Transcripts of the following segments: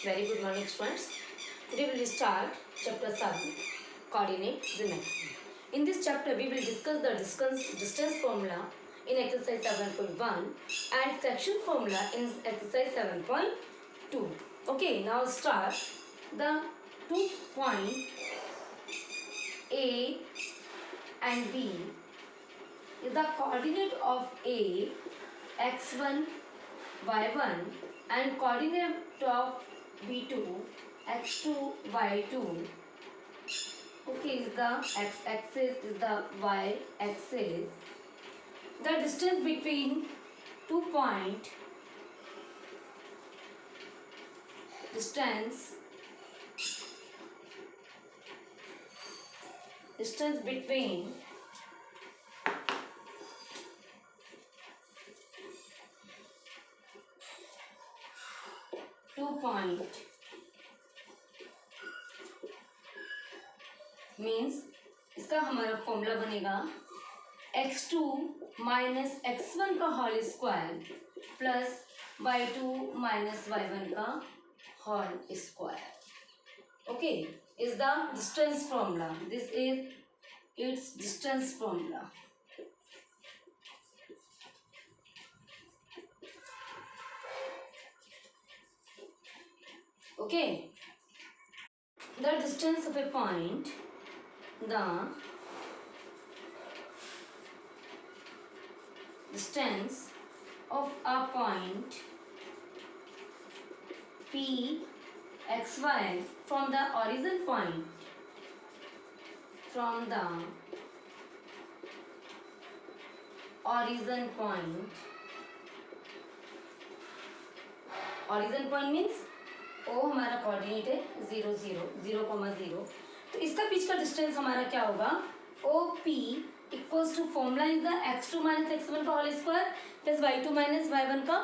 Very good morning, students. Today we will start chapter 7, coordinate geometry. In this chapter, we will discuss the distance formula in exercise 7.1 and section formula in exercise 7.2. Okay, now start. The 2 point A and B is the coordinate of A, x1, y1 and coordinate of B2, x2, y2. Okay, is the x-axis, is the y-axis. The distance between 2 points, distance between 2 points means इसका हमारा formula बनेगा x2 minus x1 का whole square plus y2 minus y1 का whole square. Okay, is the distance formula. This is its distance formula. Okay, the distance of a point, the distance of a point P xy from the origin point, from the origin point means ओ हमारा coordinate है 0 0 0,0. तो इसका बीच का distance हमारा क्या होगा? O P equals to formula is the x2 minus x1 का whole square plus y2 minus y1 का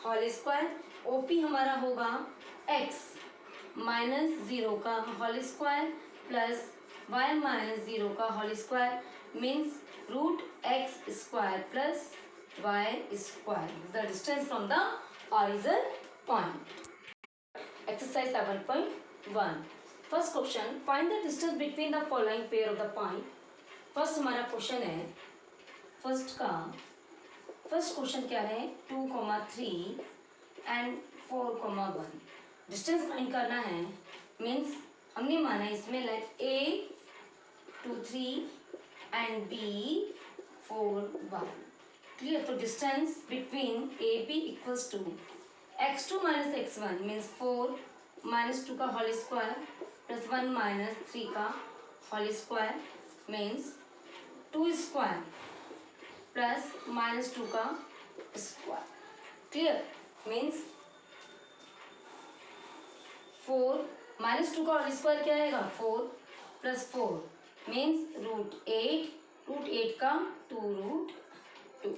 होल स्क्वायर. ओ पी हमारा होगा x माइनस 0 का whole square plus y minus 0 का whole square means root x square plus y square. The distance from the origin point. Exercise 7.1. First question, find the distance between the following pair of the point. First हमारा question है, first question क्या है? 2,3 and 4,1. Distance find करना है. Means हमने माना इसमें like A 2 3 and B 4 1. Clear? तो distance between A B equals to x2 minus x1 means 4 minus 2 का होल स्क्वायर प्लस 1 माइनस 3 का whole square means 2 square plus minus 2 का स्क्वायर. क्लियर? मीन्स 4 माइनस 2 का whole square क्या आएगा? 4 plus 4 means root 8 का 2 root 2.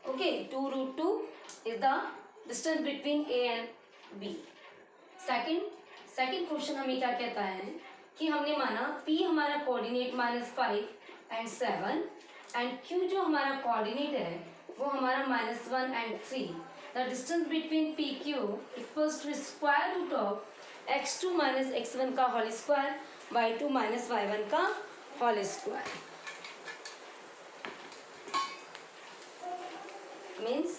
Okay, 2 root 2 is the distance between A and B. Second question हमें क्या कहता है कि हमने माना P हमारा कोऑर्डिनेट -5 एंड 7 एंड Q जो हमारा कोऑर्डिनेट है वो हमारा -1 and 3. The distance between P Q equals to square root of x2 minus x1 का whole square y2 minus y1 का होल स्क्वायर. मीन्स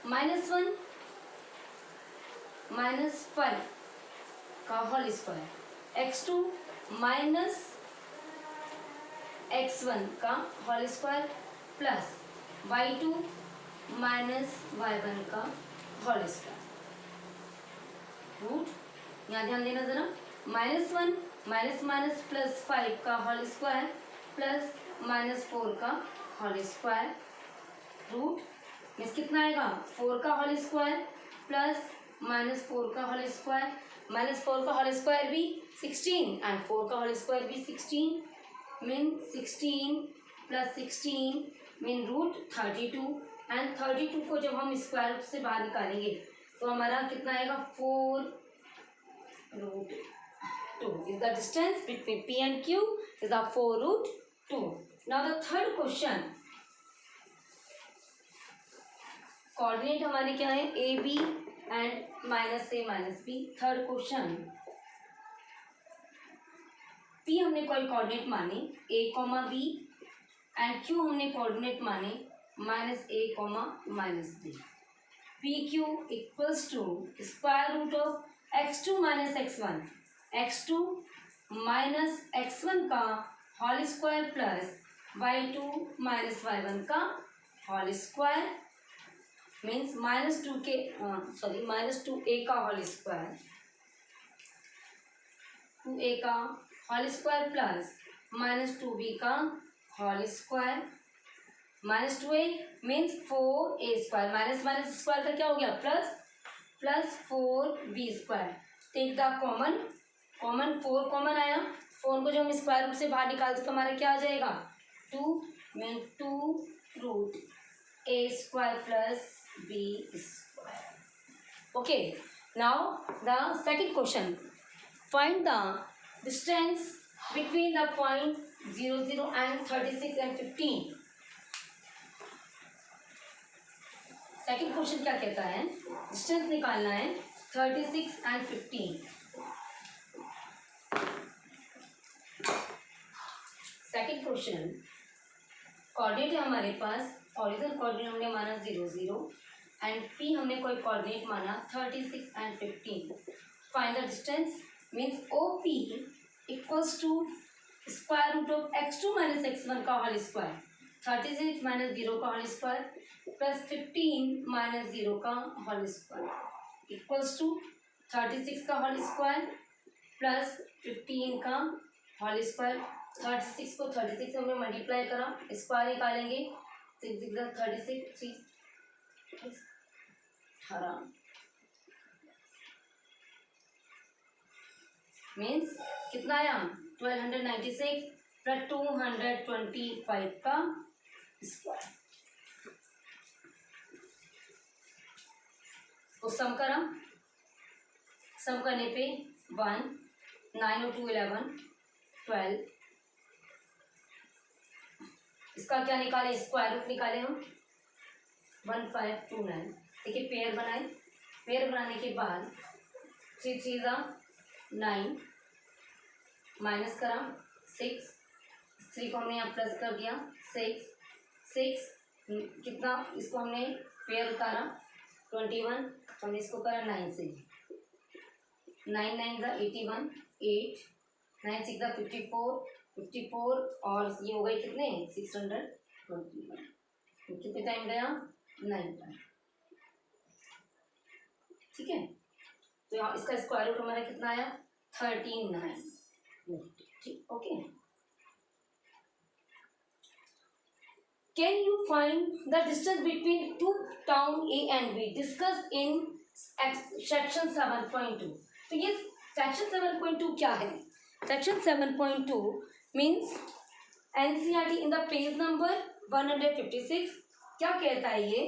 -1 -5 का whole square x2 minus x1 का whole square plus y2 minus y1 का whole square. Root यहाँ ध्यान देना जरा. -1 minus minus plus 5 का होल स्क्वायर प्लस -4 का होल स्क्वायर. रूट मीन्स कितना आएगा? 4 का होल स्क्वायर प्लस -4 का होल स्क्वायर. -4 का होल स्क्वायर भी 16 एंड 4 का होल स्क्वायर भी 16 mean 16 plus 16 mean root 32 and 32 को जब हम स्क्वायर से बाहर निकालेंगे तो हमारा कितना आएगा? 4 root 2 is the distance between P and Q is the 4 root 2. Now the third question, coordinate हमारे क्या है? A B and minus A minus B. Third question, P हमने कोई कोऑर्डिनेट माने A comma B and Q हमने coordinate माने minus A comma minus B. P Q equals to square root of x two minus x one, X two minus x one का whole square plus y two minus y one का whole square, means minus two के minus two A का whole square, two A का whole square plus minus two B का whole square, minus two A means four A square, minus minus square का क्या हो गया plus, plus four B square. Take the common, common four common आया, four को जो हम स्क्वायर रूट से बाहर निकालते तो हमारा क्या आ जाएगा, two mean two root A square plus B square. Okay, now the second question, find the distance between the point 0 0 and 36 and 15। Second question क्या कहता है, डिस्टेंस निकालना है 36 and 15। सेकंड क्वेश्चन, कोऑर्डिनेट है हमारे पास, ओरिजिनल कोऑर्डिनेट हमने माना 0 0 and P हमने कोई कोऑर्डिनेट माना 36 and 15। Find the distance means O P equals to square root of x two minus x one का होल स्क्वायर, 36 माइनस 0 का होल स्क्वायर प्लस 15 माइनस 0 का होल स्क्वायर इक्वल्स टू 36 का whole square plus 15 का whole square. 36 को 36 से हमने multiply करा, square निकालेंगे, 36 मीन्स कितना आया 1296 प्लस 225 का स्क्वायर। तो सम करा, सम करने पे 1 9 और 2 11 12, इसका क्या निकाले, स्क्वायर रूट निकाले हम 1529। देखिए पेयर बनाए, पेयर बनाने के बाद 3 3 9 माइनस करा 6, 3 को हमने यहाँ प्लस कर दिया 6 6 कितना, इसको हमने पेयर उतारा 21, तो हमने इसको करा 9 से, 9 9 81 8 9 6 54 54 और ये हो गए कितने 621, कितने टाइम गया 9 टाइम। ठीक है, तो यहाँ इसका स्क्वायर रूट हमारा कितना आया 39। ठीक, okay. Can you find the distance between two town A and be discuss in section 7.2। तो ये सेक्शन 7.2 क्या है, section 7.2 means NCERT in the page number 156। क्या कहता है ये,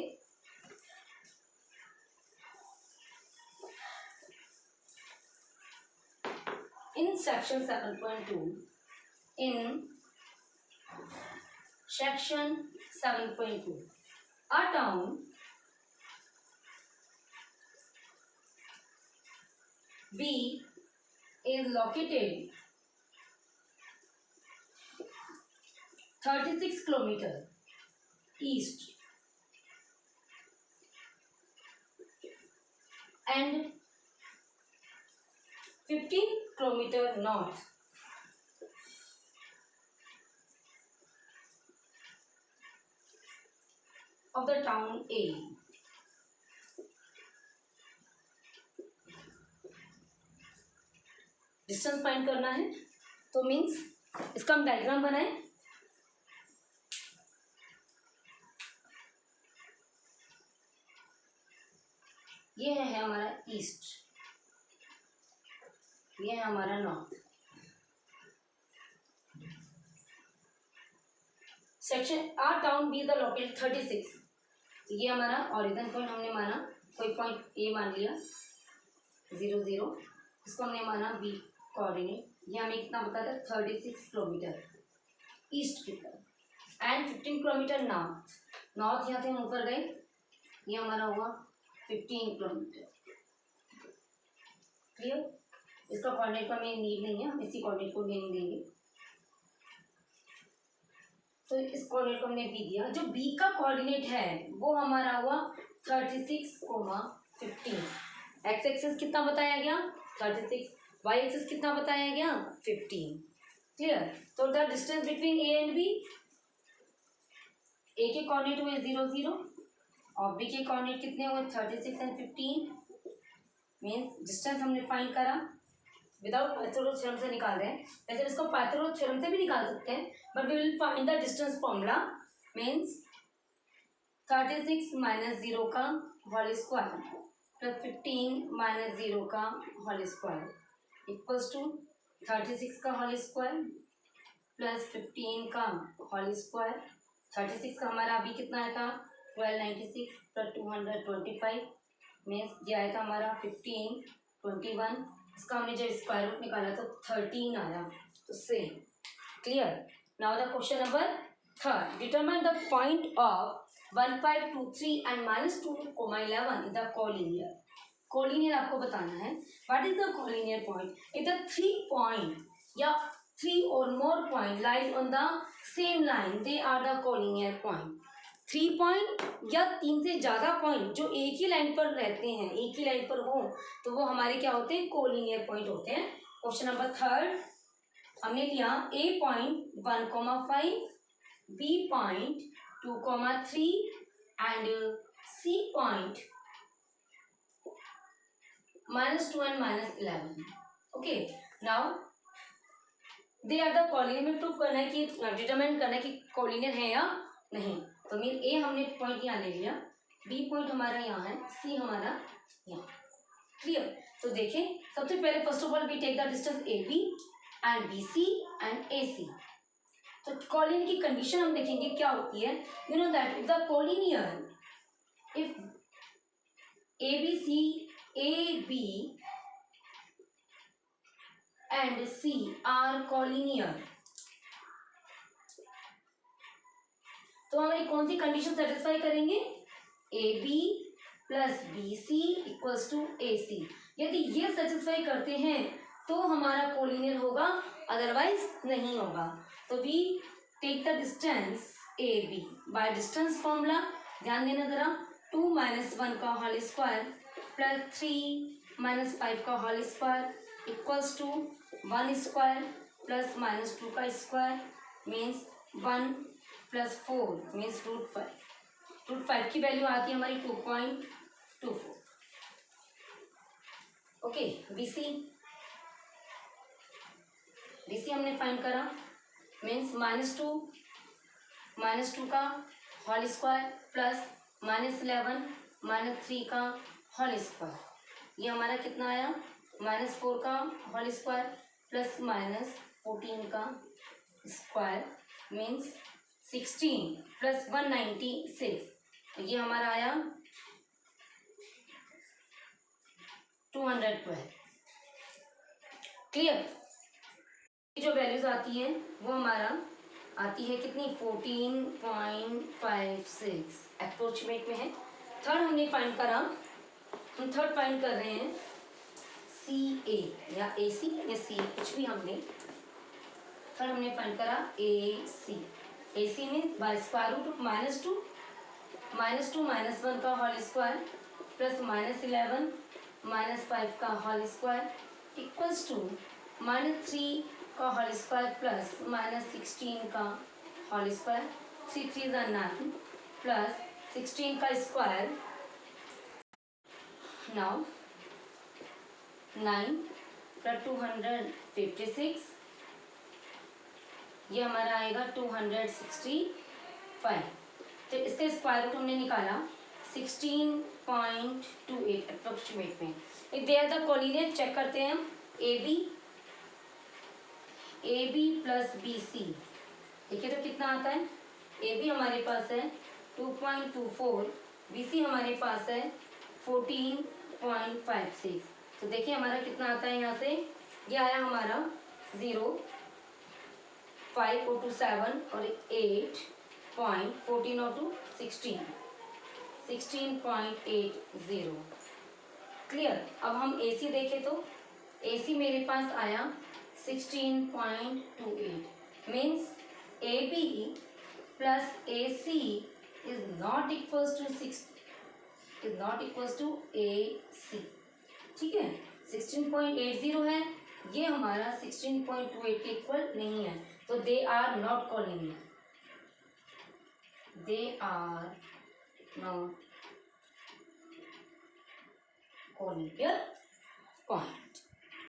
in section 7.2, in section 7.2, a town B is located 36 kilometer east and 15 kilometer north of the town A। Distance find करना है, तो मीन्स इसका हम डायग्राम बनाएं। ये है हमारा ईस्ट, ये है हमारा north. Section are town be the located 36, तो ये हमारा ओरिजिन पॉइंट हमने माना, कोई पॉइंट ए मान लिया 0 0, इसको हमने माना बी कोऑर्डिनेट, ये हमें कितना बता था 36 किलोमीटर ईस्ट की तरफ एंड 15 किलोमीटर नॉर्थ। नॉर्थ यहाँ से हम ऊपर गए, ये हमारा हुआ 15 किलोमीटर। क्लियर? इसका कोऑर्डिनेट का हमें नीड नहीं है, हम इसी कोऑर्डिनेट को नहीं देंगे। तो इस कोऑर्डिनेट को हमने बी दिया। जो बी का कोऑर्डिनेट है वो हमारा हुआ 36,15। एक्स एक्सिस कितना बताया गया 36, वाई एक्सिस कितना बताया गया 15। क्लियर? तो the distance between A and B, A के कोऑर्डिनेट हुए 0 0 और बी के कोऑर्डिनेट कितने हुए 36 एंड 15। मीन्स डिस्टेंस हमने फाइंड करा विदाउट पाइथागोरस थ्योरम से निकाल रहे हैं। वैसे इसको पाइथागोरस थ्योरम से भी निकाल सकते हैं, but we will find the distance formula. Means 36 minus 0 का होल स्क्वायर प्लस 15 माइनस 0 का होल स्क्वायर इक्वल्स टू 36 का होल स्क्वायर प्लस 15 का होल स्क्वायर। 36 का हमारा अभी कितना आया था 1296 प्लस 225 मीन्स ये आया था हमारा 1521। इसका हमने जब स्क्वायर रूट निकाला तो 13 आया। तो same. Clear? Now the question number 3, determine the point of 1 5 2 3 and -2, 11 in the collinear. Collinear आपको बताना है। What is the collinear point? If the 3 point या 3 or more point lies on the same line, they are the collinear point. 3 point या 3 से ज्यादा point जो एक ही line पर रहते हैं, एक ही लाइन पर हो, तो वो हमारे क्या होते हैं कोलिनियर पॉइंट होते हैं। क्वेश्चन नंबर 3 हमने लिया A point 1,5, B point 2,3 and C point -2 and -11। Okay, now they are the collinear में प्रूफ करना है कि डिटरमाइन करना है कि कोलिनियर है या नहीं। तो मीन ए हमने पॉइंट यहाँ ले लिया, बी पॉइंट हमारा यहाँ है, सी हमारा यहाँ। क्लियर? तो देखें सबसे पहले first of all we take the distance A B and B C and A C. तो कोलिनियर की कंडीशन हम देखेंगे क्या होती है। You know that if the collinear, if A B C, A B and C are collinear, तो हमारी कौन सी कंडीशन सेटिस्फाई करेंगे A B plus B C equals to A C. यदि ये सेटिस्फाई करते हैं तो हमारा कोलिनियर होगा, अदरवाइज नहीं होगा। तो we take the distance A B by distance formula. ध्यान देना जरा, 2 - 1 का होल स्क्वायर प्लस 3 - 5 का whole square equals to 1 square plus -2 का स्क्वायर मीन्स 1 प्लस 4 मीन्स √5। √5 की वैल्यू आती है हमारी 2.24। ओके, बीसी हमने फाइंड करा मीन्स -2 का होल स्क्वायर प्लस -11 -3 का होल स्क्वायर। ये हमारा कितना आया -4 का होल स्क्वायर प्लस -14 का स्क्वायर मीन्स 16 प्लस 196। ये हमारा आया 212। क्लियर? जो वैल्यूज आती हैं वो हमारा आती है कितनी 14.56 अप्रोक्सीमेट में है। थर्ड हमने फाइंड करा, हम थर्ड फाइंड कर रहे हैं सी ए या ए सी या सी, कुछ भी हमने थर्ड हमने फाइंड करा A C. A C means by square root of -2 -1 का होल स्क्वायर प्लस -11 -5 का होल स्क्वायर इक्वल्स टू -3 का होल स्क्वायर प्लस -16 का होल स्क्वायर। 3 3 is 9 प्लस 16 का स्क्वायर। नाउ 9 प्लस 256, ये हमारा आएगा 265। तो इसका स्क्वायर रूट हमने निकाला 16.28 अप्रोक्सीमेट में। If they are the collinear, check करते हैं हम A B plus B C. देखिए तो कितना आता है, ए बी हमारे पास है 2.24, बी सी हमारे पास है 14.56। तो देखिए हमारा कितना आता है यहाँ से, ये आया हमारा 0 5 और 2 7 और 8.14 और 2 16.80। क्लियर? अब हम AC देखें तो AC मेरे पास आया 16.28 means AB plus AC is not equals to AC। ठीक है, 16.80 है, ये हमारा 16.28 के इक्वल नहीं है, तो they are not collinear, they are not collinear point.